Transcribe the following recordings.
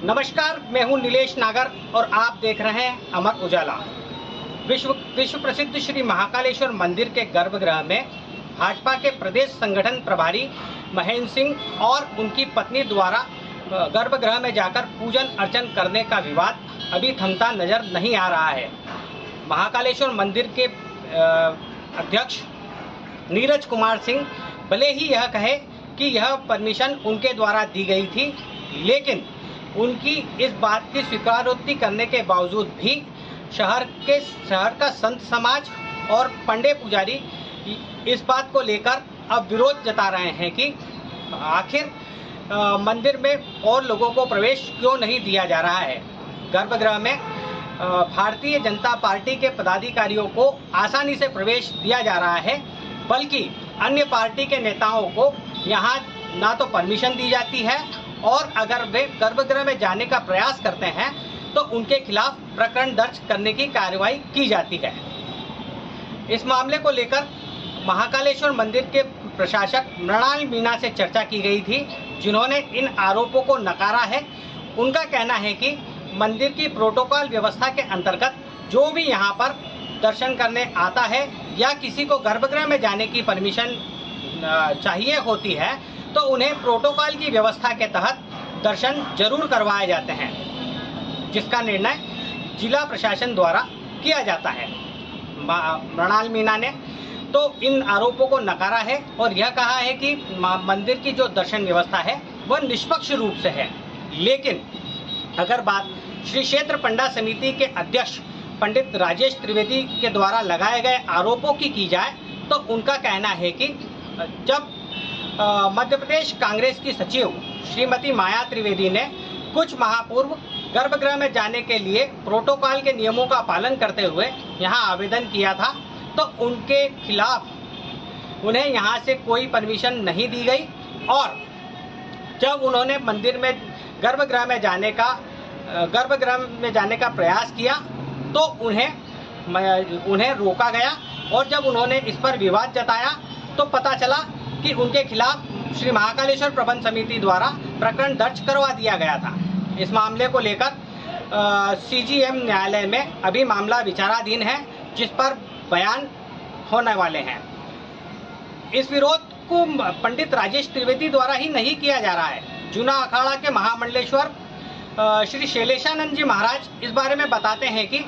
नमस्कार, मैं हूं नीलेश नागर और आप देख रहे हैं अमर उजाला। विश्व प्रसिद्ध श्री महाकालेश्वर मंदिर के गर्भगृह में भाजपा के प्रदेश संगठन प्रभारी महेंद्र सिंह और उनकी पत्नी द्वारा गर्भगृह में जाकर पूजन अर्चन करने का विवाद अभी थमता नजर नहीं आ रहा है। महाकालेश्वर मंदिर के अध्यक्ष नीरज कुमार सिंह भले ही यह कहे कि यह परमिशन उनके द्वारा दी गई थी, लेकिन उनकी इस बात की स्वीकारोक्ति करने के बावजूद भी शहर का संत समाज और पंडे पुजारी इस बात को लेकर अब विरोध जता रहे हैं कि आखिर मंदिर में और लोगों को प्रवेश क्यों नहीं दिया जा रहा है। गर्भगृह में भारतीय जनता पार्टी के पदाधिकारियों को आसानी से प्रवेश दिया जा रहा है, बल्कि अन्य पार्टी के नेताओं को यहाँ ना तो परमिशन दी जाती है और अगर वे गर्भगृह में जाने का प्रयास करते हैं तो उनके खिलाफ प्रकरण दर्ज करने की कार्रवाई की जाती है। इस मामले को लेकर महाकालेश्वर मंदिर के प्रशासक मृणाल मीणा से चर्चा की गई थी, जिन्होंने इन आरोपों को नकारा है। उनका कहना है कि मंदिर की प्रोटोकॉल व्यवस्था के अंतर्गत जो भी यहाँ पर दर्शन करने आता है या किसी को गर्भगृह में जाने की परमिशन चाहिए होती है तो उन्हें प्रोटोकॉल की व्यवस्था के तहत दर्शन जरूर करवाए जाते हैं, जिसका निर्णय जिला प्रशासन द्वारा किया जाता है। मृणाल मीणा ने तो इन आरोपों को नकारा है और यह कहा है कि मंदिर की जो दर्शन व्यवस्था है वह निष्पक्ष रूप से है। लेकिन अगर बात श्री क्षेत्र पंडा समिति के अध्यक्ष पंडित राजेश त्रिवेदी के द्वारा लगाए गए आरोपों की जाए तो उनका कहना है कि जब मध्य प्रदेश कांग्रेस की सचिव श्रीमती माया त्रिवेदी ने कुछ माह पूर्व गर्भगृह में जाने के लिए प्रोटोकॉल के नियमों का पालन करते हुए यहां आवेदन किया था तो उनके खिलाफ उन्हें यहां से कोई परमिशन नहीं दी गई और जब उन्होंने मंदिर में गर्भगृह में जाने का प्रयास किया तो उन्हें रोका गया और जब उन्होंने इस पर विवाद जताया तो पता चला कि उनके खिलाफ श्री महाकालेश्वर प्रबंध समिति द्वारा प्रकरण दर्ज करवा दिया गया था। इस मामले को लेकर सीजीएम न्यायालय में अभी मामला विचाराधीन है, जिस पर बयान होने वाले हैं। इस विरोध को पंडित राजेश त्रिवेदी द्वारा ही नहीं किया जा रहा है। जूना अखाड़ा के महामंडलेश्वर श्री शैलेशानंद जी महाराज इस बारे में बताते हैं कि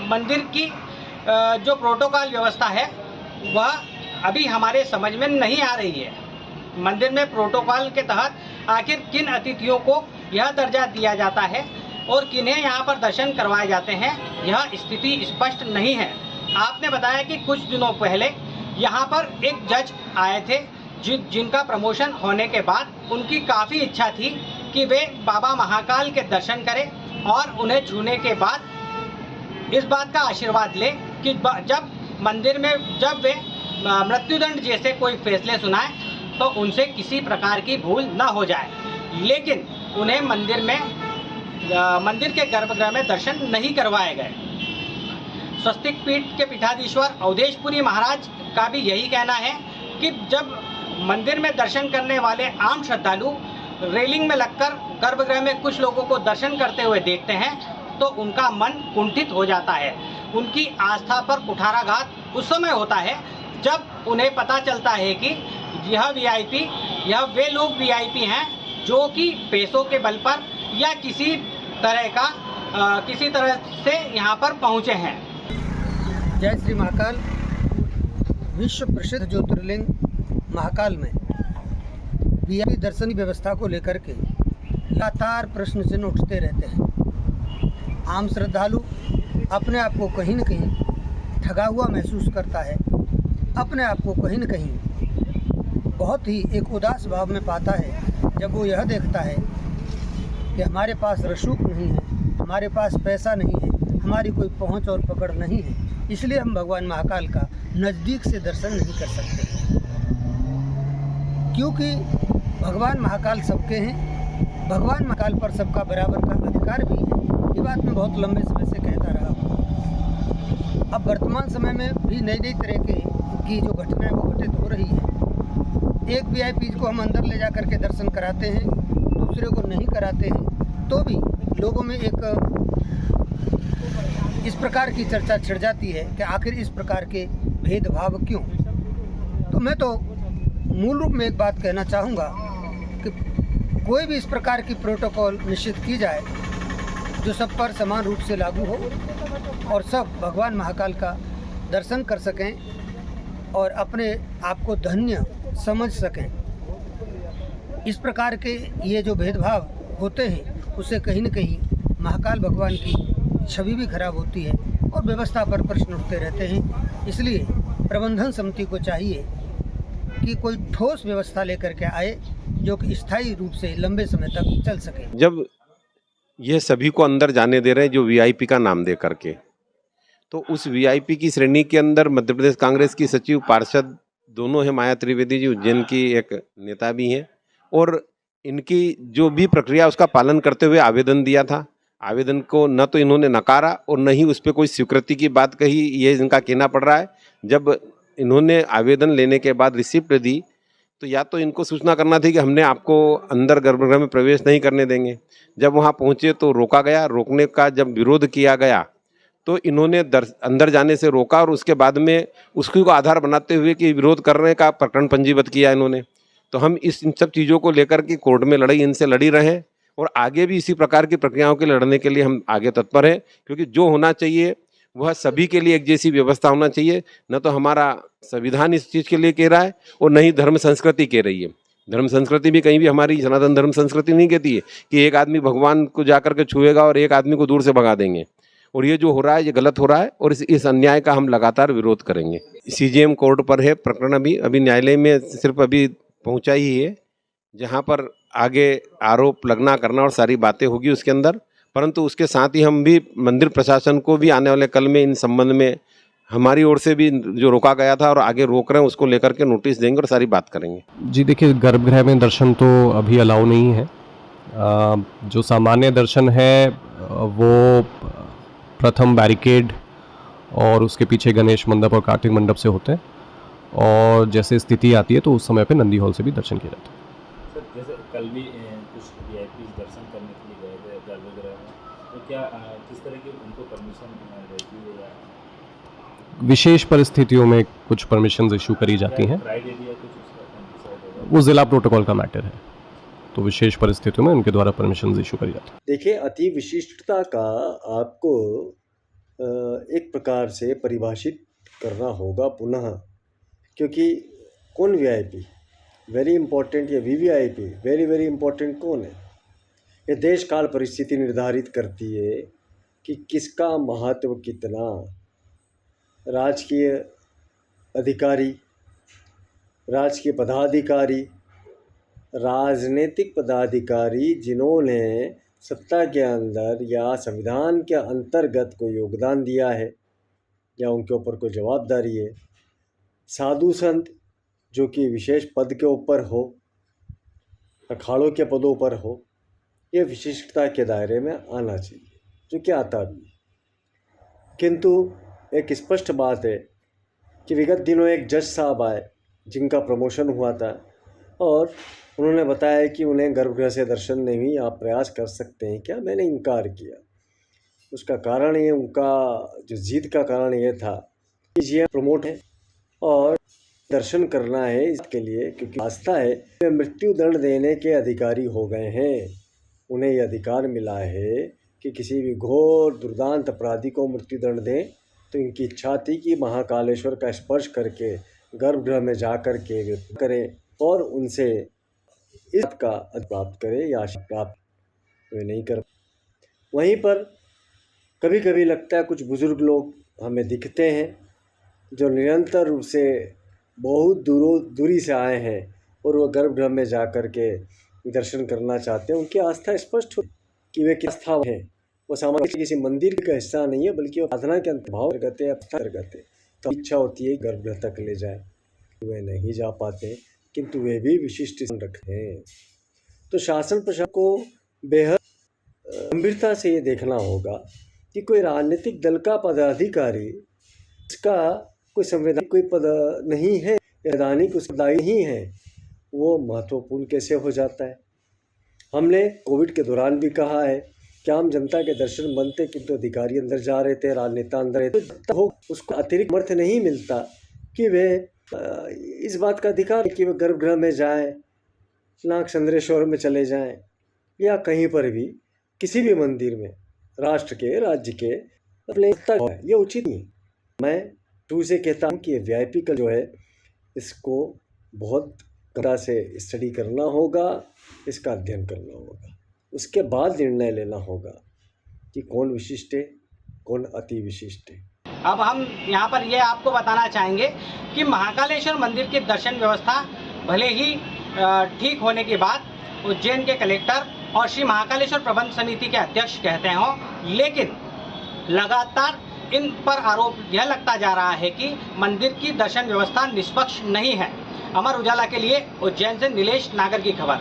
मंदिर की जो प्रोटोकॉल व्यवस्था है वह अभी हमारे समझ में नहीं आ रही है। मंदिर में प्रोटोकॉल के तहत आखिर किन अतिथियों को यह दर्जा दिया जाता है और किन्हें यहाँ पर दर्शन करवाए जाते हैं, यह स्थिति स्पष्ट नहीं है। आपने बताया कि कुछ दिनों पहले यहाँ पर एक जज आए थे जिनका प्रमोशन होने के बाद उनकी काफ़ी इच्छा थी कि वे बाबा महाकाल के दर्शन करें और उन्हें छूने के बाद इस बात का आशीर्वाद लें कि जब मंदिर में जब वे मृत्युदंड जैसे कोई फैसले सुनाए तो उनसे किसी प्रकार की भूल न हो जाए। लेकिन उन्हें मंदिर के गर्भगृह में दर्शन नहीं करवाए गए। स्वस्तिक पीठ के पीठाधीश्वर अवधेशपुरी महाराज का भी यही कहना है कि जब मंदिर में दर्शन करने वाले आम श्रद्धालु रेलिंग में लगकर गर्भगृह में कुछ लोगों को दर्शन करते हुए देखते हैं तो उनका मन कुंठित हो जाता है। उनकी आस्था पर कुठाराघात उस समय होता है जब उन्हें पता चलता है कि यह वे लोग वीआईपी हैं जो कि पैसों के बल पर या किसी तरह से यहाँ पर पहुँचे हैं। जय श्री महाकाल। विश्व प्रसिद्ध ज्योतिर्लिंग महाकाल में वीआईपी दर्शन व्यवस्था को लेकर के लगातार प्रश्न चिन्ह उठते रहते हैं। आम श्रद्धालु अपने आप को कहीं न कहीं ठगा हुआ महसूस करता है, अपने आप को कहीं न कहीं बहुत ही एक उदास भाव में पाता है जब वो यह देखता है कि हमारे पास रसूख नहीं है, हमारे पास पैसा नहीं है, हमारी कोई पहुंच और पकड़ नहीं है, इसलिए हम भगवान महाकाल का नज़दीक से दर्शन नहीं कर सकते। क्योंकि भगवान महाकाल सबके हैं, भगवान महाकाल पर सबका बराबर का अधिकार भी है। ये बात मैं बहुत लंबे समय से कहता रहा हूँ। अब वर्तमान समय में भी नई नई तरह की जो घटनाएं वो घटित हो रही है। एक वीआईपी को हम अंदर ले जा करके दर्शन कराते हैं, दूसरे को नहीं कराते हैं, तो भी लोगों में एक इस प्रकार की चर्चा छिड़ जाती है कि आखिर इस प्रकार के भेदभाव क्यों। तो मैं तो मूल रूप में एक बात कहना चाहूँगा कि कोई भी इस प्रकार की प्रोटोकॉल निश्चित की जाए जो सब पर समान रूप से लागू हो और सब भगवान महाकाल का दर्शन कर सकें और अपने आप को धन्य समझ सकें। इस प्रकार के ये जो भेदभाव होते हैं उससे कहीं न कहीं महाकाल भगवान की छवि भी खराब होती है और व्यवस्था पर प्रश्न उठते रहते हैं। इसलिए प्रबंधन समिति को चाहिए कि कोई ठोस व्यवस्था लेकर के आए जो कि स्थायी रूप से लंबे समय तक चल सके। जब यह सभी को अंदर जाने दे रहे हैं जो वीआईपी का नाम दे करके, तो उस वीआईपी की श्रेणी के अंदर मध्य प्रदेश कांग्रेस की सचिव पार्षद दोनों हैं, माया त्रिवेदी जी उज्जैन की एक नेता भी हैं, और इनकी जो भी प्रक्रिया उसका पालन करते हुए आवेदन दिया था। आवेदन को न तो इन्होंने नकारा और न ही उस पर कोई स्वीकृति की बात कही, ये इनका कहना पड़ रहा है। जब इन्होंने आवेदन लेने के बाद रिसिप्ट दी तो या तो इनको सूचना करना थी कि हमने आपको अंदर गर्भगृह में प्रवेश नहीं करने देंगे। जब वहाँ पहुँचे तो रोका गया। रोकने का जब विरोध किया गया तो इन्होंने अंदर जाने से रोका और उसके बाद में उसको आधार बनाते हुए कि विरोध करने का प्रकरण पंजीबद्ध किया इन्होंने। तो हम इन सब चीज़ों को लेकर के कोर्ट में लड़ाई इनसे लड़ी रहे और आगे भी इसी प्रकार की प्रक्रियाओं के लड़ने के लिए हम आगे तत्पर हैं, क्योंकि जो होना चाहिए वह सभी के लिए एक जैसी व्यवस्था होना चाहिए। न तो हमारा संविधान इस चीज़ के लिए कह रहा है और न ही धर्म संस्कृति कह रही है। धर्म संस्कृति भी कहीं भी हमारी सनातन धर्म संस्कृति नहीं कहती है कि एक आदमी भगवान को जाकर के छुएगा और एक आदमी को दूर से भगा देंगे। और ये जो हो रहा है ये गलत हो रहा है और इस अन्याय का हम लगातार विरोध करेंगे। सीजेएम कोर्ट पर है प्रकरण, अभी न्यायालय में सिर्फ अभी पहुंचा ही है, जहां पर आगे आरोप लगना करना और सारी बातें होगी उसके अंदर। परंतु उसके साथ ही हम भी मंदिर प्रशासन को भी आने वाले कल में इन संबंध में हमारी ओर से भी जो रोका गया था और आगे रोक रहे हैं उसको लेकर के नोटिस देंगे और सारी बात करेंगे। जी देखिए, गर्भगृह में दर्शन तो अभी अलाउ नहीं है। जो सामान्य दर्शन है वो प्रथम बैरिकेड और उसके पीछे गणेश मंडप और कार्तिक मंडप से होते हैं, और जैसे स्थिति आती है तो उस समय पे नंदी हॉल से भी दर्शन किया जाता है। सर, जैसे कल भी कुछ वीआईपी दर्शन करने के लिए गए थे गर्भगृह में, तो क्या किस तरह की उनको परमिशन रहती है या विशेष परिस्थितियों में कुछ परमिशन इशू करी जाती हैं? क्राइटेरिया कुछ उसका डिसाइड होगा? वो ज़िला प्रोटोकॉल का मैटर है, तो विशेष परिस्थितियों में उनके द्वारा परमिशन इशू करी जाती है। देखिए, अति विशिष्टता का आपको एक प्रकार से परिभाषित करना होगा पुनः, क्योंकि कौन वीआईपी वेरी इम्पोर्टेंट या वीवीआईपी वेरी वेरी इम्पोर्टेंट कौन है? ये देश काल परिस्थिति निर्धारित करती है कि किसका महत्व कितना। राजकीय अधिकारी, राजकीय पदाधिकारी, राजनीतिक पदाधिकारी जिन्होंने सत्ता के अंदर या संविधान के अंतर्गत कोई योगदान दिया है या उनके ऊपर कोई जवाबदारी है, साधु संत जो कि विशेष पद के ऊपर हो, अखाड़ों के पदों पर हो, ये विशिष्टता के दायरे में आना चाहिए, जो कि आता भी। किंतु एक स्पष्ट बात है कि विगत दिनों एक जज साहब आए जिनका प्रमोशन हुआ था और उन्होंने बताया कि उन्हें गर्भगृह से दर्शन नहीं, आप प्रयास कर सकते हैं क्या? मैंने इनकार किया। उसका कारण ये, उनका जो जिद का कारण ये था कि ये प्रमोट है और दर्शन करना है इसके लिए, क्योंकि आस्था है वे मृत्यु दंड देने के अधिकारी हो गए हैं। उन्हें यह अधिकार मिला है कि किसी भी घोर दुर्दांत अपराधी को मृत्यु दंड दें, तो इनकी इच्छा थी कि महाकालेश्वर का स्पर्श करके गर्भगृह में जा कर के वे करें और उनसे इस का प्राप्त करें या आशा प्राप्त वे नहीं कर। वहीं पर कभी कभी लगता है कुछ बुजुर्ग लोग हमें दिखते हैं जो निरंतर रूप से बहुत दूरी से आए हैं और वो गर्भगृह में जा कर के दर्शन करना चाहते हैं। उनकी आस्था स्पष्ट हो कि वे किस आस्था हैं। वो सामान्य किसी मंदिर का हिस्सा नहीं है, बल्कि वो साधना के अंतर्भाव करते हैं, आस्था करते हैं। तो इच्छा होती है गर्भगृह तक ले जाए, वे नहीं जा पाते, किंतु वे भी विशिष्ट रखते हैं। तो शासन प्रशासन को बेहद गंभीरता से ये देखना होगा कि कोई राजनीतिक दल का पदाधिकारी, इसका कोई संवैधानिक कोई पद नहीं है, संवैधानिक उसका दायित्व नहीं है, वो महत्वपूर्ण कैसे हो जाता है? हमने कोविड के दौरान भी कहा है कि आम जनता के दर्शन बनते, किंतु अधिकारी अंदर जा रहे थे, राजनेता अंदर रहे थे, हो उसको अतिरिक्त समर्थ नहीं मिलता कि वे इस बात का अधिकार कि वे गर्भगृह में जाएं, नाग चंद्रेश्वर में चले जाएं या कहीं पर भी किसी भी मंदिर में राष्ट्र के, राज्य के अपने ये उचित नहीं। मैं टू से कहता हूँ कि VIP का जो है इसको बहुत गहरा से स्टडी करना होगा, इसका अध्ययन करना होगा, उसके बाद निर्णय लेना होगा कि कौन विशिष्ट है, कौन अति विशिष्ट है। अब हम यहाँ पर ये आपको बताना चाहेंगे कि महाकालेश्वर मंदिर की दर्शन व्यवस्था भले ही ठीक होने के बाद उज्जैन के कलेक्टर और श्री महाकालेश्वर प्रबंध समिति के अध्यक्ष कहते हों, लेकिन लगातार इन पर आरोप यह लगता जा रहा है कि मंदिर की दर्शन व्यवस्था निष्पक्ष नहीं है। अमर उजाला के लिए उज्जैन से नीलेश नागर की खबर।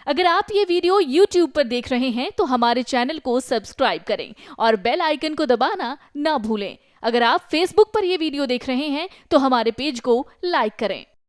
अगर आप ये वीडियो YouTube पर देख रहे हैं तो हमारे चैनल को सब्सक्राइब करें और बेल आइकन को दबाना ना भूलें। अगर आप Facebook पर ये वीडियो देख रहे हैं तो हमारे पेज को लाइक करें।